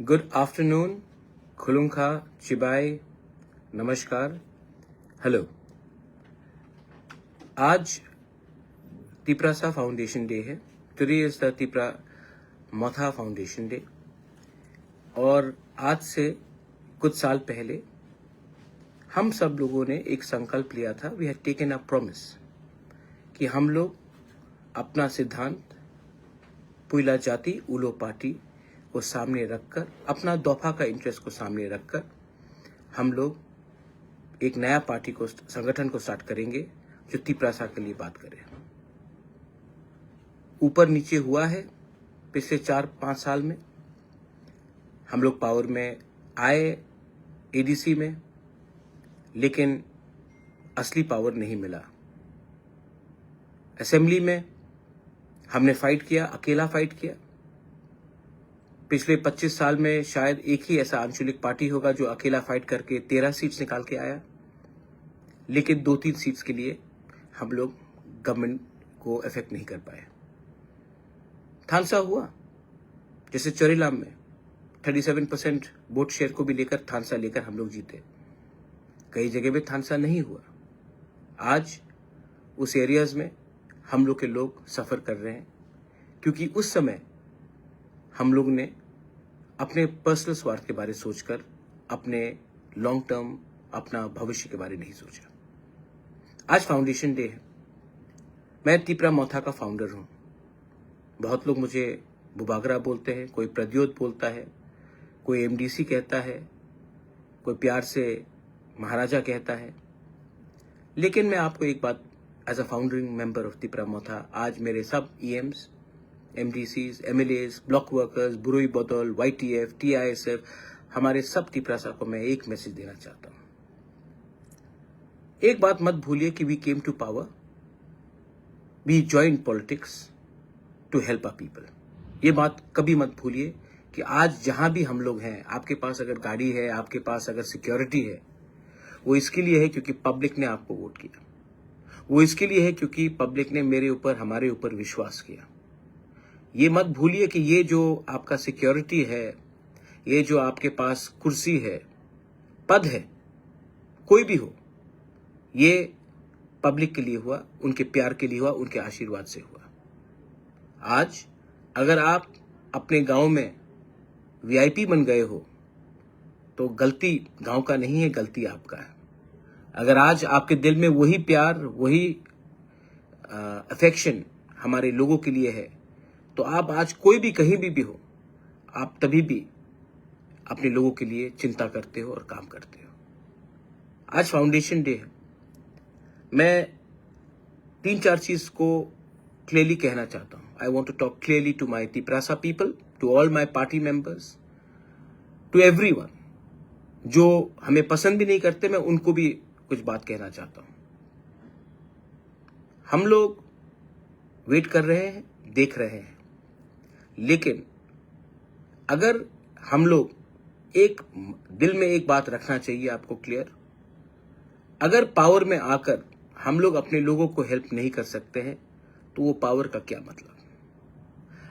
Good afternoon, खुलुंखा, चिबाई, नमस्कार, hello. आज Tiprasa foundation day है। Today is the Tipra Motha foundation day. और आज से कुछ साल पहले हम सब लोगों ने एक संकल्प लिया था। We had taken a promise कि हम लोग अपना सिद्धांत पुइला जाति उलो पार्टी को सामने रखकर, अपना दोफा का इंटरेस्ट को सामने रखकर हम लोग एक नया पार्टी को, संगठन को स्टार्ट करेंगे जो तिप्रासा के लिए बात करे। ऊपर नीचे हुआ है पिछले 4-5 साल में। हम लोग पावर में आए एडीसी में, लेकिन असली पावर नहीं मिला। असेंबली में हमने फाइट किया, अकेला फाइट किया। पिछले 25 साल में शायद एक ही ऐसा आंचलिक पार्टी होगा जो अकेला फाइट करके 13 सीट्स निकाल के आया, लेकिन 2-3 सीट्स के लिए हम लोग गवर्नमेंट को इफेक्ट नहीं कर पाए। थानसा हुआ, जैसे चोरीलाम में 37% वोट शेयर को भी लेकर थानसा लेकर हम लोग जीते। कई जगह में थानसा नहीं हुआ। आज उस एरियाज में हम लोग के लोग सफर कर रहे हैं, क्योंकि उस समय हम लोग ने अपने पर्सनल स्वार्थ के बारे सोचकर अपने लॉन्ग टर्म, अपना भविष्य के बारे नहीं सोचा। आज फाउंडेशन डे है। मैं तिप्रा मोथा का फाउंडर हूं। बहुत लोग मुझे बुबागरा बोलते हैं, कोई प्रद्योत बोलता है, कोई एमडीसी कहता है, कोई प्यार से महाराजा कहता है। लेकिन मैं आपको एक बात, as a founding member of Tipra Motha, आज मेरे सब EMs, MDCs, MLAs, block workers, बुरोई बदौल, वाईटीएफ, टीआईएसएफ, हमारे सब तिप्रासा को मैं एक मैसेज देना चाहता हूं। एक बात मत भूलिए कि we came to power, we join politics to help our people. ये बात कभी मत भूलिए कि आज जहां भी हम लोग हैं, आपके पास अगर गाड़ी है, आपके पास अगर सिक्योरिटी है, वो इसके लिए है क्योंकि पब्लिक ने आपको वोट किया। वो इसके लिए है क्योंकि पब्लिक ने मेरे ऊपर, हमारे ऊपर विश्वास किया। ये मत भूलिए कि ये जो आपका सिक्योरिटी है, ये जो आपके पास कुर्सी है, पद है, कोई भी हो, ये पब्लिक के लिए हुआ, उनके प्यार के लिए हुआ, उनके आशीर्वाद से हुआ। आज अगर आप अपने गांव में वीआईपी बन गए हो, तो गलती गांव का नहीं है, गलती आपका है। अगर आज आपके दिल में वही प्यार, वही अफेक्शन हमारे लोगों के लिए है, तो आप आज कोई भी कहीं भी हो, आप तभी भी अपने लोगों के लिए चिंता करते हो और काम करते हो। आज फाउंडेशन डे है। मैं 3-4 चीज को क्लियरली कहना चाहता हूं। I want to talk clearly to my Tiprasa people, to all my party members, to everyone. जो हमें पसंद भी नहीं करते, मैं उनको भी कुछ बात कहना चाहता हूं। हम लोग वेट कर रहे हैं, देख रहे हैं, लेकिन अगर हम लोग एक दिल में एक बात रखना चाहिए आपको क्लियर, अगर पावर में आकर हम लोग अपने लोगों को हेल्प नहीं कर सकते हैं, तो वो पावर का क्या मतलब।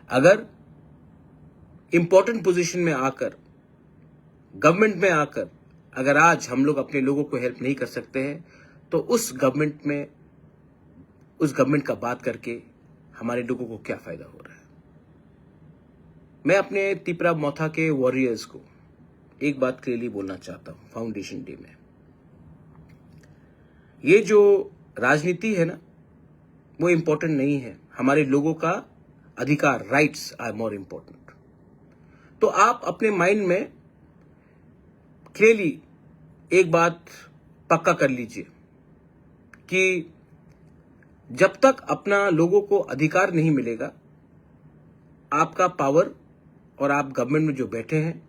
अगर इंपॉर्टेंट पोजीशन में आकर, गवर्नमेंट में आकर, अगर आज हम लोग अपने लोगों को हेल्प नहीं कर सकते हैं, तो उस गवर्नमेंट का बात करके हमारे लोगों को क्या फायदा हो रहा है। मैं अपने तिप्रा मोथा के वॉरियर्स को एक बात क्लियरली बोलना चाहता हूं फाउंडेशन डे में। ये जो राजनीति है ना, वो इंपॉर्टेंट नहीं है। हमारे लोगों का अधिकार, राइट्स आर मोर इंपॉर्टेंट। तो आप अपने माइंड में क्लियरली एक बात पक्का कर लीजिए कि जब तक अपना लोगों को अधिकार नहीं मिलेगा, आपका पावर और आप गवर्नमेंट में जो बैठे हैं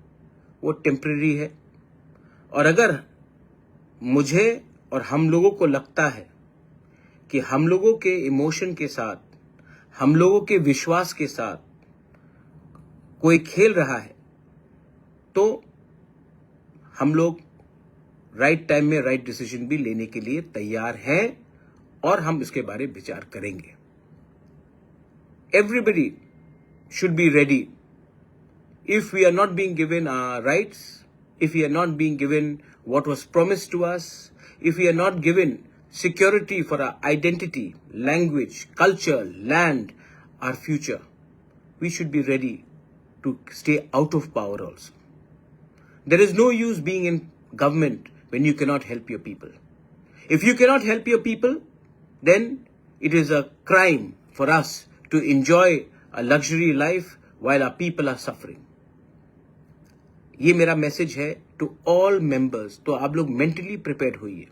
वो टेम्परेरी है। और अगर मुझे और हम लोगों को लगता है कि हम लोगों के इमोशन के साथ, हम लोगों के विश्वास के साथ कोई खेल रहा है, तो हम लोग राइट टाइम में राइट डिसीजन भी लेने के लिए तैयार हैं और हम इसके बारे में विचार करेंगे। Everybody should be ready if we are not being given our rights, if we are not being given what was promised to us, if we are not given security for our identity, language, culture, land, our future, we should be ready to stay out of power also. There is no use being in government when you cannot help your people. If you cannot help your people, then it is a crime for us to enjoy a luxury life while our people are suffering. ये मेरा message है to all members. तो आप लोग mentally prepared होइए.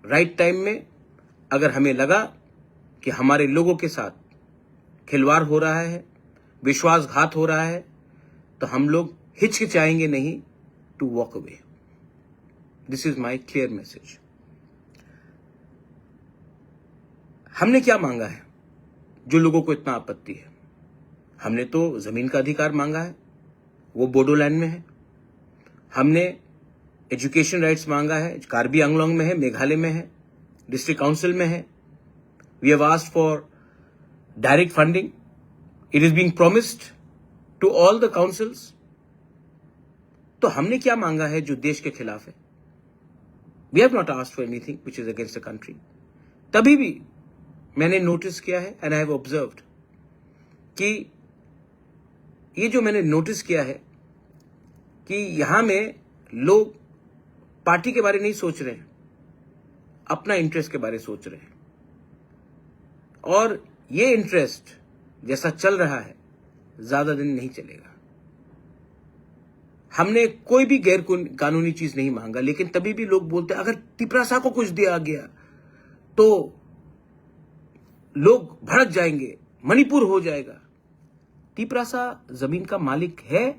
Right time में अगर हमें लगा कि हमारे लोगों के साथ खिलवाड़ हो रहा है, विश्वासघात हो रहा है, तो हम लोग हिचकिचाएंगे नहीं to walk away. This is my clear message. हमने क्या मांगा है जो लोगों को इतना आपत्ति है? हमने तो जमीन का अधिकार मांगा है, वो बोडोलैंड में है. हमने एजुकेशन राइट्स मांगा है, कार्बी आंगलोंग में है, मेघालय में है, डिस्ट्रिक्ट काउंसिल में है. We have asked for direct funding. It is being promised to all the councils. तो हमने क्या मांगा है जो देश के खिलाफ है? We have not asked for anything which is against the country. तभी भी मैंने नोटिस किया है एंड आई हैव ऑब्जर्व्ड कि ये जो मैंने नोटिस किया है कि यहां में लोग पार्टी के बारे नहीं सोच रहे हैं, अपना इंटरेस्ट के बारे सोच रहे हैं. और ये इंटरेस्ट जैसा चल रहा है ज्यादा दिन नहीं चलेगा. हमने कोई भी गैर कानूनी चीज नहीं मांगा, लेकिन तभी भी लोग बोलते हैं अगर तिपरासा को कुछ दिया गया तो लोग भड़क जाएंगे, मणिपुर हो जाएगा. तिपरासा जमीन का मालिक है,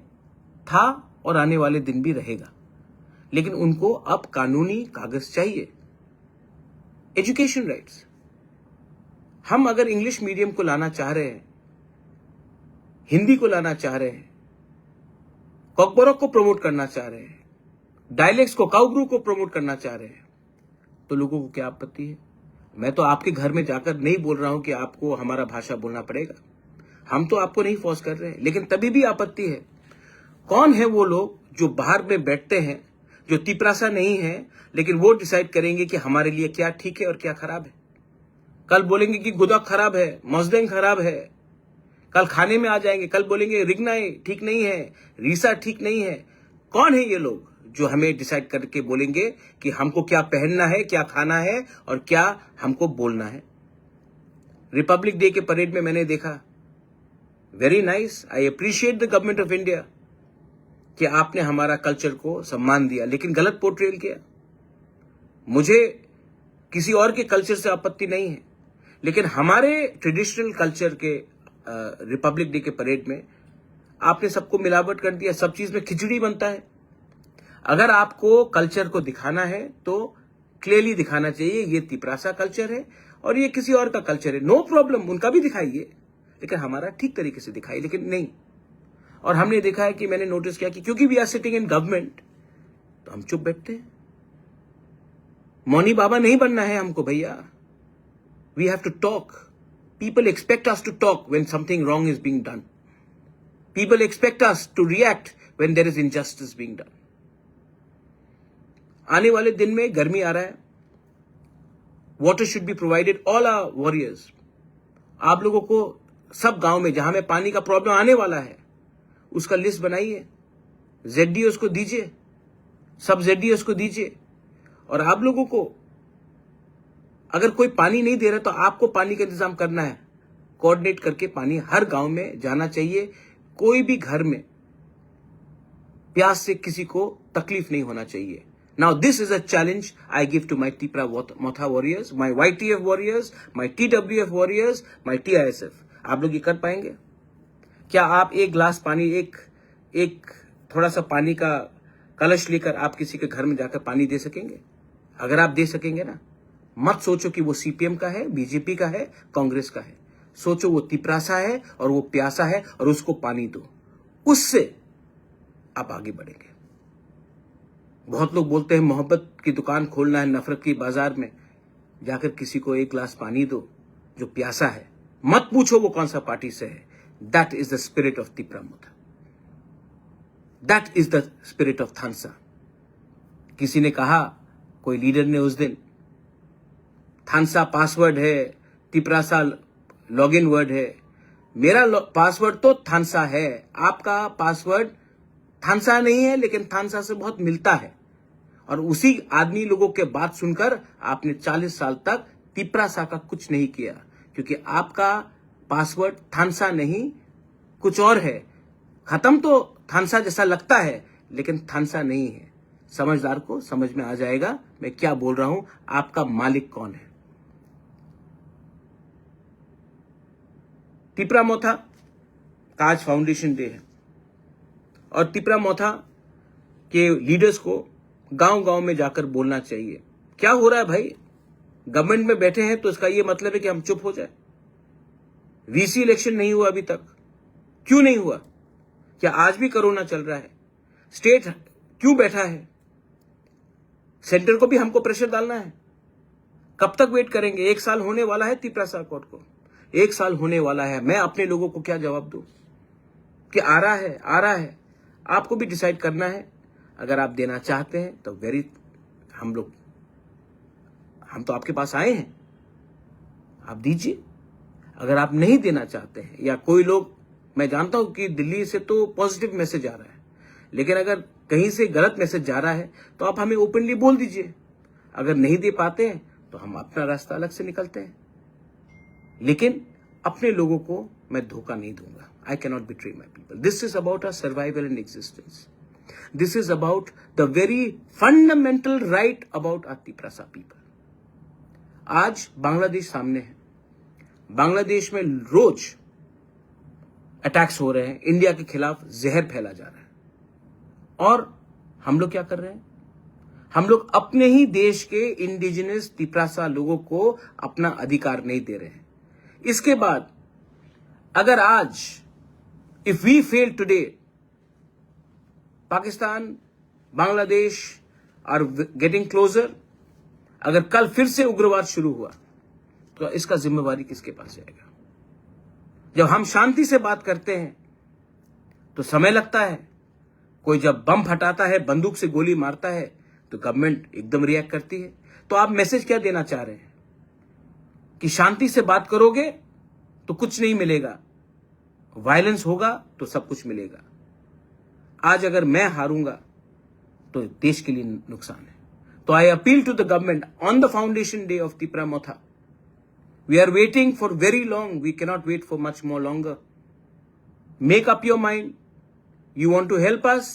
था और आने वाले दिन भी रहेगा, लेकिन उनको अब कानूनी कागज चाहिए. Education rights. हम अगर इंग्लिश मीडियम को लाना चाह रहे हैं, हिंदी को लाना चाह रहे हैं, कॉकबोरक को प्रमोट करना चाह रहे हैं, डायलेक्ट्स को, काउग्रू को प्रमोट करना चाह रहे हैं, तो लोगों को क्या आपत्ति है? मैं तो आपके घर में जाकर नहीं बोल रहा हूं कि आपको हमारा भाषा बोलना पड़ेगा. हम तो आपको नहीं फोर्स कर रहे हैं, लेकिन तभी भी आपत्ति है. कौन है वो लोग जो बाहर में बैठते हैं, जो तिपरासा नहीं है, लेकिन वो डिसाइड करेंगे कि हमारे लिए क्या ठीक है और क्या खराब है? कल बोलेंगे कि गुदक खराब है, मजदेंग खराब है. कल खाने में आ जाएंगे, कल बोलेंगे रिगनाई ठीक नहीं है, रीसा ठीक नहीं है. कौन है ये लोग जो हमें डिसाइड करके बोलेंगे कि हमको क्या पहनना है, क्या खाना है और क्या हमको बोलना है? रिपब्लिक डे के परेड में मैंने देखा, very nice, I appreciate the government of India कि आपने हमारा कल्चर को सम्मान दिया, लेकिन गलत पोर्ट्रेल किया. मुझे किसी और के कल्चर से आपत्ति नहीं है, लेकिन हमारे ट्रेडिशनल कल्चर के रिपब्लिक डे के परेड में आपने सबको मिलावट कर दिया. सब चीज में खिचड़ी बनता है. अगर आपको कल्चर को दिखाना है तो क्लियरली दिखाना चाहिए ये तिपरासा कल्चर है और ये किसी और का कल्चर है. नो प्रॉब्लम, उनका भी दिखाइए, लेकिन हमारा ठीक तरीके से दिखाइए. लेकिन नहीं. और हमने देखा है कि मैंने नोटिस किया कि क्योंकि we are sitting in government तो हम चुप बैठते हैं. मौनी बाबा नहीं बनना है हमको भैया. We have to talk. People expect us to talk when something wrong is being done. People expect us to react when there is injustice being done. आने वाले दिन में गर्मी आ रहा है. Water should be provided all our warriors. आप लोगों को सब गांव में जहां में पानी का प्रॉब्लम आने वाला है उसका लिस्ट बनाइए, जेडडीओस को दीजिए, सब जेडडीओस को दीजिए. और आप लोगों को अगर कोई पानी नहीं दे रहा तो आपको पानी का इंतजाम करना है. कोऑर्डिनेट करके पानी हर गांव में जाना चाहिए. कोई भी घर में प्यास से किसी को तकलीफ नहीं होना चाहिए. Now this is a challenge I give to my Tipra Motha warriors, my YTF warriors, my TWF warriors, my TISF. आप लोग ये कर पाएंगे? क्या आप एक गिलास पानी, एक थोड़ा सा पानी का कलश लेकर आप किसी के घर में जाकर पानी दे सकेंगे? अगर आप दे सकेंगे ना, मत सोचो कि वो सीपीएम का है, बीजेपी का है, कांग्रेस का है. सोचो वो तिपरासा है और वो प्यासा है और उसको पानी दो. उससे आप आगे बढ़ेंगे. बहुत लोग बोलते हैं मोहब्बत की दुकान खोलना है नफरत की बाजार में. जाकर किसी को एक गिलास पानी दो जो प्यासा है. मत पूछो वो कौन सा पार्टी से है. That is the spirit of Tipra Motha. That is the spirit of Thansa. किसी ने कहा, कोई लीडर ने उस दिन, थानसा पासवर्ड है, तिपरासा लॉगिन वर्ड है। मेरा पासवर्ड तो थानसा है, आपका पासवर्ड थानसा नहीं है, लेकिन थानसा से बहुत मिलता है। और उसी आदमी लोगों के बात सुनकर आपने 40 साल तक तिपरासा का कुछ नहीं किया, क्योंकि आपका पासवर्ड थानसा नहीं कुछ और है। खत्म तो थानसा जैसा लगता है, लेकिन थानसा नहीं है। समझदार को समझ में आ जाएगा मैं क्या बोल रहा हूं, आपका मालिक कौन है। तिपरा मोथा का आज फाउंडेशन डे है, और तिपरा मोथा के लीडर्स को गांव गांव में जाकर बोलना चाहिए, क्या हो रहा है भाई। गवर्नमेंट में बैठे हैं तो इसका यह मतलब है कि हम चुप हो जाए। वीसी इलेक्शन नहीं हुआ अभी तक, क्यों नहीं हुआ? क्या आज भी कोरोना चल रहा है? स्टेट क्यों बैठा है? सेंटर को भी हमको प्रेशर डालना है। कब तक वेट करेंगे? 1 साल होने वाला है तिपरासा कोर्ट को, 1 साल होने वाला है। मैं अपने लोगों को क्या जवाब दूं कि आ रहा है, आ रहा है। आपको भी डिसाइड करना है। अगर आप देना चाहते हैं तो हम तो आपके पास आए हैं, आप दीजिए। अगर आप नहीं देना चाहते हैं, या कोई लोग, मैं जानता हूं कि दिल्ली से तो पॉजिटिव मैसेज आ रहा है, लेकिन अगर कहीं से गलत मैसेज जा रहा है तो आप हमें ओपनली बोल दीजिए। अगर नहीं दे पाते हैं तो हम अपना रास्ता अलग से निकलते हैं, लेकिन अपने लोगों को मैं धोखा नहीं दूंगा। I cannot betray my people. This is about our survival and existence. This is about the very fundamental right about our Tiprasa people. आज बांग्लादेश सामने है। बांग्लादेश में रोज अटैक्स हो रहे हैं, इंडिया के खिलाफ जहर फैला जा रहा है, और हम लोग क्या कर रहे हैं? हम लोग अपने ही देश के इंडिजिनस तिपरासा लोगों को अपना अधिकार नहीं दे रहे हैं। इसके बाद अगर आज if we fail today, Pakistan, Bangladesh are getting closer, अगर कल फिर से उग्रवाद शुरू हुआ तो इसका जिम्मेवारी किसके पास जाएगा? जब हम शांति से बात करते हैं तो समय लगता है, कोई जब बम फटाता है, बंदूक से गोली मारता है, तो गवर्नमेंट एकदम रिएक्ट करती है। तो आप मैसेज क्या देना चाह रहे हैं कि शांति से बात करोगे तो कुछ नहीं मिलेगा, वायलेंस होगा तो सब कुछ मिलेगा। आज अगर मैं हारूंगा तो देश के लिए नुकसान है। तो I appeal to the government on the foundation day of Tipra Motha, we are waiting for very long, we cannot wait for much more longer. Make up your mind, you want to help us,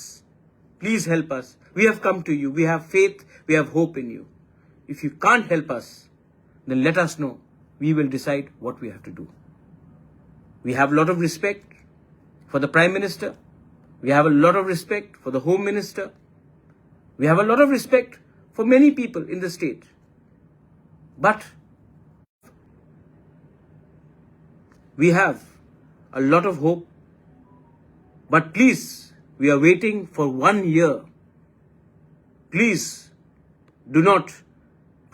please help us. We have come to you, we have faith, we have hope in you. If you can't help us, then let us know, we will decide what we have to do. We have a lot of respect for the Prime Minister, we have a lot of respect for the Home Minister, we have a lot of respect for many people in the state, but we have a lot of hope. But please, we are waiting for 1 year. Please, do not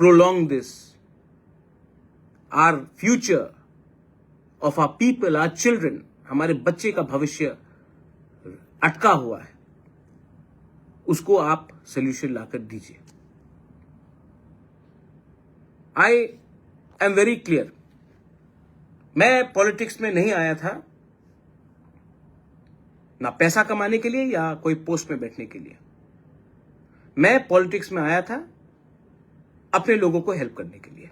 prolong this. Our future of our people, our children, हमारे बच्चे का भविष्य अटका हुआ है, उसको आप solution लाकर दीजिए। I am very clear. मैं पॉलिटिक्स में नहीं आया था ना पैसा कमाने के लिए या कोई पोस्ट में बैठने के लिए। मैं पॉलिटिक्स में आया था अपने लोगों को हेल्प करने के लिए।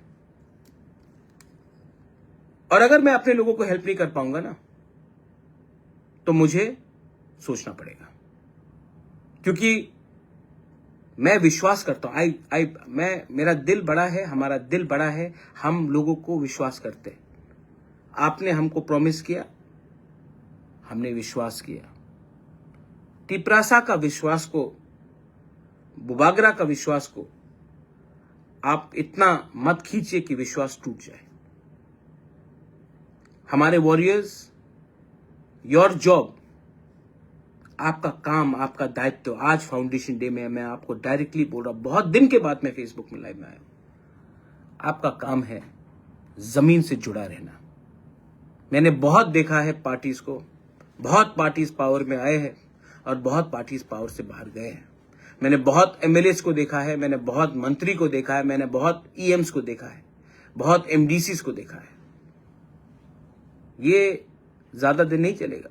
और अगर मैं अपने लोगों को हेल्प नहीं कर पाऊंगा ना, तो मुझे सोचना पड़ेगा, क्योंकि मैं विश्वास करता हूं। मेरा दिल बड़ा है, हमारा दिल बड़ा है, हम लोगों को विश्वास करते हैं। आपने हमको प्रॉमिस किया, हमने विश्वास किया। तिपरासा का विश्वास को, बुबागरा का विश्वास को आप इतना मत खींचिए कि विश्वास टूट जाए। हमारे वॉरियर्स, योर जॉब, आपका काम, आपका दायित्व, आज फाउंडेशन डे में मैं आपको डायरेक्टली बोल रहा हूं, बहुत दिन के बाद मैं फेसबुक में लाइव में आया हूं। आपका काम है जमीन से जुड़ा रहना। मैंने बहुत देखा है पार्टीज को, बहुत पार्टीज पावर में आए हैं, और बहुत पार्टीज पावर से बाहर गए हैं। मैंने बहुत एमएलएस को देखा है, मैंने बहुत मंत्री को देखा है, मैंने बहुत ईएम्स को देखा है, बहुत एमडीसीज को देखा है। ये ज्यादा दिन नहीं चलेगा,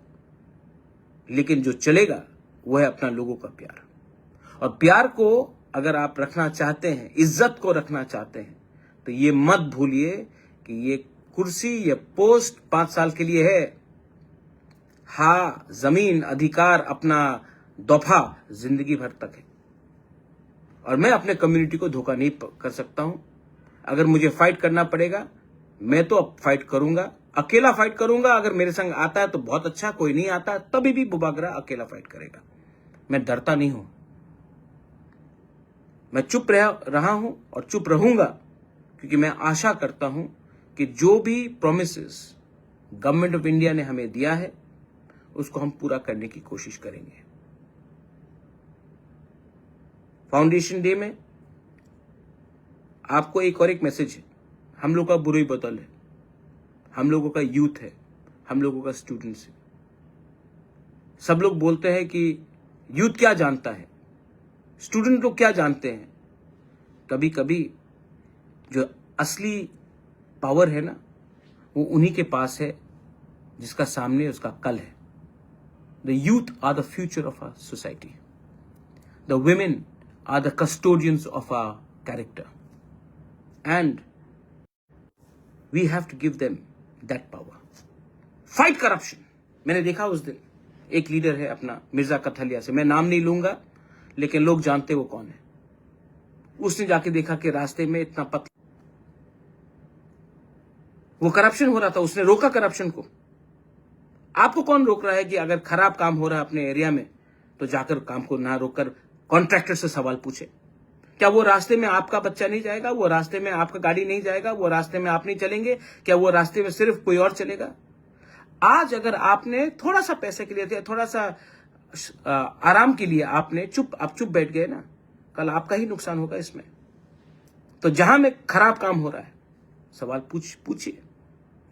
लेकिन जो चलेगा वो है अपना लोगों का प्यार। और प्यार को अगर आप रखना चाहते हैं, इज्जत को रखना चाहते हैं, तो ये मत भूलिए कि ये कुर्सी, ये पोस्ट 5 साल के लिए है। हाँ, जमीन, अधिकार, अपना दफा जिंदगी भर तक है। और मैं अपने कम्युनिटी को धोखा नहीं कर सकता हूं। अगर मुझे फाइट करना पड़ेगा, मैं तो अब फाइट करूंगा, अकेला फाइट करूंगा। अगर मेरे संग आता है तो बहुत अच्छा, कोई नहीं आता तभी भी बुबागरा अकेला फाइट करेगा। मैं डरता नहीं हूं, मैं चुप रहा हूं और चुप रहूंगा, क्योंकि मैं आशा करता हूं कि जो भी प्रोमिसेस गवर्नमेंट ऑफ इंडिया ने हमें दिया है उसको हम पूरा करने की कोशिश करेंगे। फाउंडेशन डे में आपको एक और एक मैसेज है। हम लोग का बुरा बदल है, हम लोगों का यूथ है, हम लोगों का स्टूडेंट्स है। सब लोग बोलते हैं कि यूथ क्या जानता है, स्टूडेंट लोग क्या जानते हैं। कभी कभी जो असली पावर है ना, वो उन्हीं के पास है जिसका सामने उसका कल है। The youth are the future of our society, the women are the custodians of our character, and we have to give them that power. Fight corruption. मैंने देखा उस दिन एक लीडर है अपना मिर्जा कथलिया से, मैं नाम नहीं लूंगा लेकिन लोग जानते वो कौन है। उसने जाके देखा कि रास्ते में इतना पतला वो करप्शन हो रहा था, उसने रोका करप्शन को। आपको कौन रोक रहा है कि अगर खराब काम हो रहा है अपने एरिया में तो जाकर काम को ना रोककर कॉन्ट्रैक्टर से सवाल पूछे? क्या वो रास्ते में आपका बच्चा नहीं जाएगा? वो रास्ते में आपका गाड़ी नहीं जाएगा? वो रास्ते में आप नहीं चलेंगे? क्या वो रास्ते में सिर्फ कोई और चलेगा? आज अगर आपने थोड़ा सा पैसे के लिए, थोड़ा सा आराम के लिए आपने आप चुप बैठ गए ना, कल आपका ही नुकसान होगा इसमें। तो जहां में खराब काम हो रहा है सवाल पूछिए।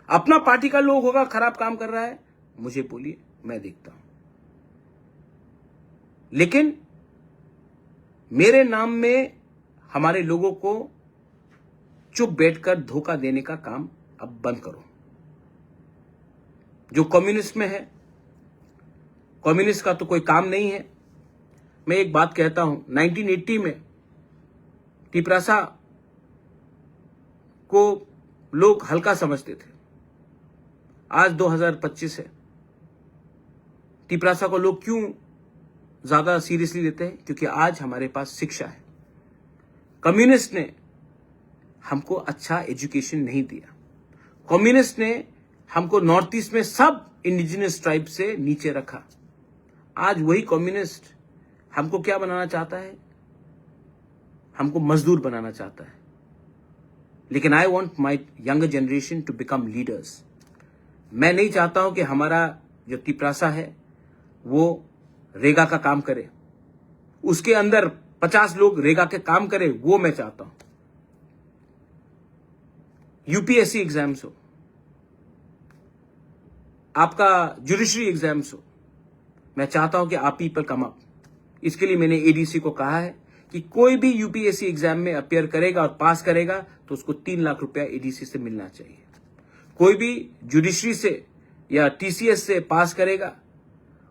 अपना पार्टी का लोग होगा खराब काम कर रहा है, मुझे बोलिए, मैं देखता हूं। लेकिन मेरे नाम में हमारे लोगों को चुप बैठकर धोखा देने का काम अब बंद करो। जो कम्युनिस्ट में है, कम्युनिस्ट का तो कोई काम नहीं है। मैं एक बात कहता हूं, 1980 में टिपरासा को लोग हल्का समझते थे, आज 2025 है। टिपरासा को लोग क्यों ज्यादा सीरियसली लेते हैं? क्योंकि आज हमारे पास शिक्षा है। कम्युनिस्ट ने हमको अच्छा एजुकेशन नहीं दिया। कम्युनिस्ट ने हमको नॉर्थ ईस्ट में सब इंडिजिनस ट्राइब से नीचे रखा। आज वही कम्युनिस्ट हमको क्या बनाना चाहता है? हमको मजदूर बनाना चाहता है। लेकिन I want my younger generation to become leaders. मैं नहीं चाहता हूं कि हमारा जो टिपरासा है वो रेगा का काम करे, उसके अंदर 50 लोग रेगा के काम करे, वो मैं चाहता हूं। यूपीएससी एग्जाम्स हो, आपका जुडिशरी एग्जाम्स हो, मैं चाहता हूं कि आप पीपल कम अप। इसके लिए मैंने एडीसी को कहा है कि कोई भी यूपीएससी एग्जाम में अपियर करेगा और पास करेगा तो उसको 3 लाख रुपया एडीसी से मिलना चाहिए। कोई भी जुडिशरी से या टीसीएस से पास करेगा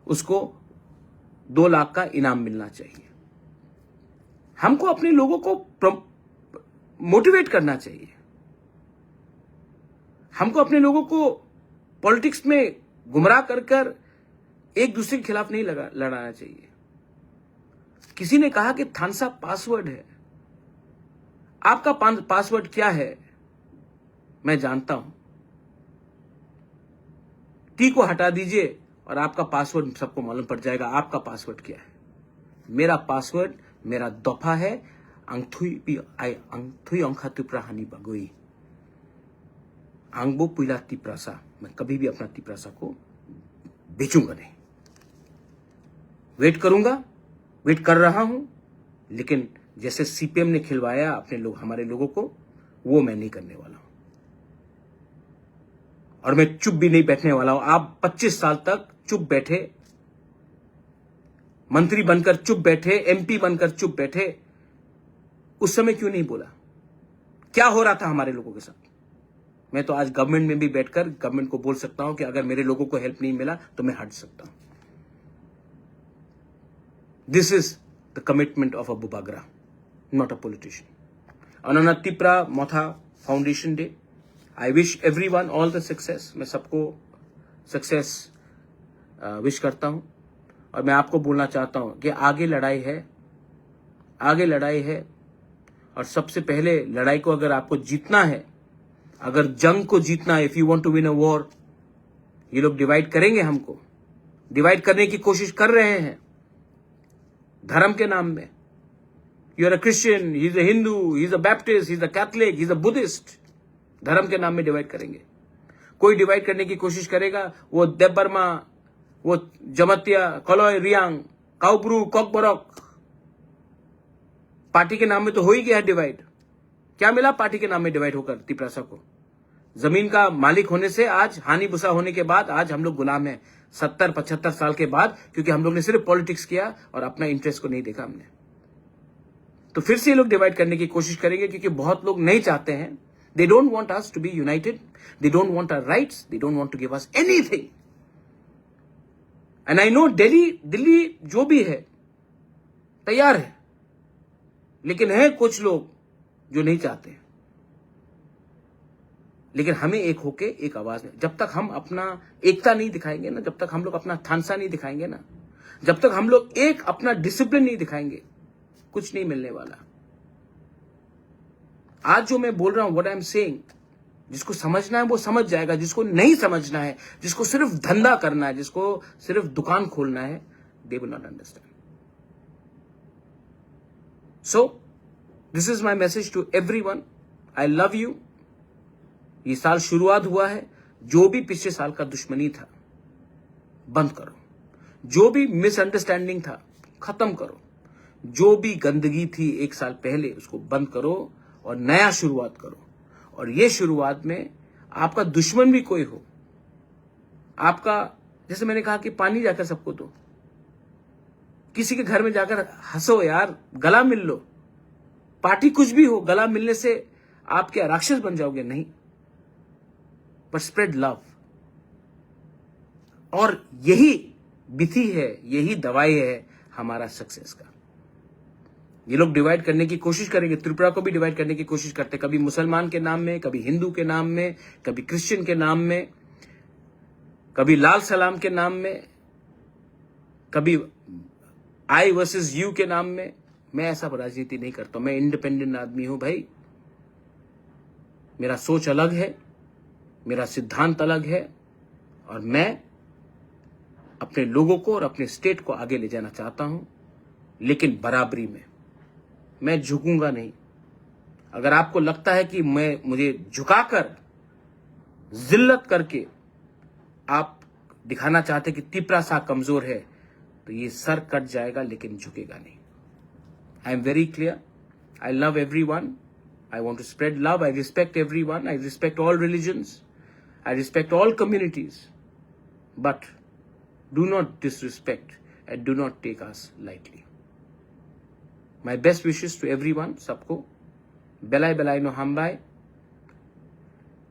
उसको 2 लाख का इनाम मिलना चाहिए। हमको अपने लोगों को मोटिवेट करना चाहिए। हमको अपने लोगों को पॉलिटिक्स में गुमराह कर एक दूसरे के खिलाफ नहीं लड़ाना चाहिए। किसी ने कहा कि थानसा पासवर्ड है। आपका पासवर्ड क्या है मैं जानता हूं। टी को हटा दीजिए और आपका पासवर्ड सबको मालूम पड़ जाएगा आपका पासवर्ड क्या है। मेरा पासवर्ड, मेरा दफा है अंगथुई अंखा तिप्राहानी बगोई आंगबो पुइला तिप्रासा। मैं कभी भी अपना तिप्रासा को बेचूंगा नहीं। वेट करूंगा, वेट कर रहा हूं, लेकिन जैसे सीपीएम ने खिलवाया अपने लोग, हमारे लोगों को, वो मैं नहीं करने वाला हूं। और मैं चुप भी नहीं बैठने वाला हूं। आप 25 साल तक चुप बैठे, मंत्री बनकर चुप बैठे, एमपी बनकर चुप बैठे, उस समय क्यों नहीं बोला? क्या हो रहा था हमारे लोगों के साथ? मैं तो आज गवर्नमेंट में भी बैठकर गवर्नमेंट को बोल सकता हूं कि अगर मेरे लोगों को हेल्प नहीं मिला तो मैं हट सकता हूं। This is the commitment of a Bubagra, not a politician. On Tipra Motha foundation day, I wish everyone all the success. मैं सबको सक्सेस विश करता हूं और मैं आपको बोलना चाहता हूं कि आगे लड़ाई है, आगे लड़ाई है। और सबसे पहले लड़ाई को अगर आपको जीतना है, अगर जंग को जीतना है, if you want to win a war, ये लोग डिवाइड करेंगे, हमको डिवाइड करने की कोशिश कर रहे हैं धर्म के नाम में। You are a Christian, he is a Hindu, he is a Baptist, he is a Catholic, he is a Buddhist. धर्म के नाम में डिवाइड करेंगे। कोई डिवाइड करने की कोशिश करेगा, वो देबबर्मा, वो जमतिया, कलोय, रियांग, काउब्रू, कॉकबरॉक, पार्टी के नाम में तो हो ही गया डिवाइड। क्या मिला पार्टी के नाम में डिवाइड होकर तिप्रासा को? जमीन का मालिक होने से आज, हानि बुसा होने के बाद आज हम लोग गुलाम हैं 70-75 साल के बाद, क्योंकि हम लोग ने सिर्फ पॉलिटिक्स किया और अपना इंटरेस्ट को नहीं देखा हमने। तो फिर से ये लोग डिवाइड करने की कोशिश करेंगे, क्योंकि बहुत लोग नहीं चाहते हैं। They don't want us to be united, they don't want our rights, they don't want to give us anything. And I know Delhi जो भी है तैयार है, लेकिन है कुछ लोग जो नहीं चाहते। लेकिन हमें एक होके एक आवाज में, जब तक हम अपना एकता नहीं दिखाएंगे ना, जब तक हम लोग अपना थानसा नहीं दिखाएंगे ना, जब तक हम लोग एक अपना डिसिप्लिन नहीं दिखाएंगे, कुछ नहीं मिलने वाला। आज जो मैं बोल रहा हूं, व्हाट आई एम सेइंग, जिसको समझना है वो समझ जाएगा, जिसको नहीं समझना है, जिसको सिर्फ धंधा करना है, जिसको सिर्फ दुकान खोलना है, they will not understand. So this is my message to everyone, I love you. ये साल शुरुआत हुआ है, जो भी पिछले साल का दुश्मनी था बंद करो, जो भी मिसअंडरस्टैंडिंग था खत्म करो, जो भी गंदगी थी एक साल पहले उसको बंद करो और नया शुरुआत करो। और ये शुरुआत में आपका दुश्मन भी कोई हो, आपका, जैसे मैंने कहा कि पानी जाकर सबको दो, किसी के घर में जाकर हंसो यार, गला मिल लो। पार्टी कुछ भी हो, गला मिलने से आप क्या राक्षस बन जाओगे? नहीं, बट स्प्रेड लव। और यही विधि है, यही दवाई है हमारा सक्सेस का। ये लोग डिवाइड करने की कोशिश करेंगे, त्रिपुरा को भी डिवाइड करने की कोशिश करते, कभी मुसलमान के नाम में, कभी हिंदू के नाम में, कभी क्रिश्चियन के नाम में, कभी लाल सलाम के नाम में, कभी आई वर्सेस यू के नाम में। मैं ऐसा राजनीति नहीं करता, मैं इंडिपेंडेंट आदमी हूं भाई। मेरा सोच अलग है, मेरा सिद्धांत अलग है, और मैं अपने लोगों को और अपने स्टेट को आगे ले जाना चाहता हूं, लेकिन बराबरी में। मैं झुकूंगा नहीं। अगर आपको लगता है कि मुझे झुकाकर, जिल्लत करके आप दिखाना चाहते कि तिप्रा सा कमजोर है, तो ये सर कट जाएगा, लेकिन झुकेगा नहीं। I am very clear, I love everyone, I want to spread love. I respect everyone. I respect all religions. I respect all communities. But do not disrespect and do not take us lightly. My best wishes to everyone, सबको बेलाई बेलाई नो हमबाई।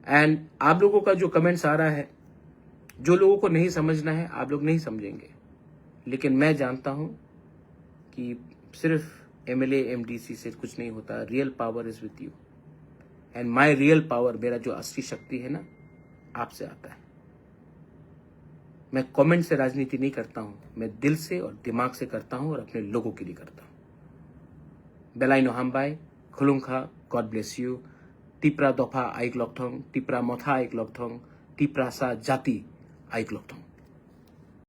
And आप लोगों का जो comments आ रहा है, जो लोगों को नहीं समझना है, आप लोग नहीं समझेंगे, लेकिन मैं जानता हूं कि सिर्फ MLA MDC से कुछ नहीं होता। Real power is with you, and my real power, मेरा जो असली शक्ति है ना, आपसे आता है। मैं कमेंट से राजनीति नहीं करता हूं, मैं दिल से और दिमाग से करता हूं, और अपने लोगों के लिए करता हूं। बेलाई नो हमबाई, खुलुंखा, गॉड ब्लेस यू। तिप्रा दफा आइक लकथों, तिप्रा मोथा आइक लकथों, तिप्रा सा जाति आइक लकथों।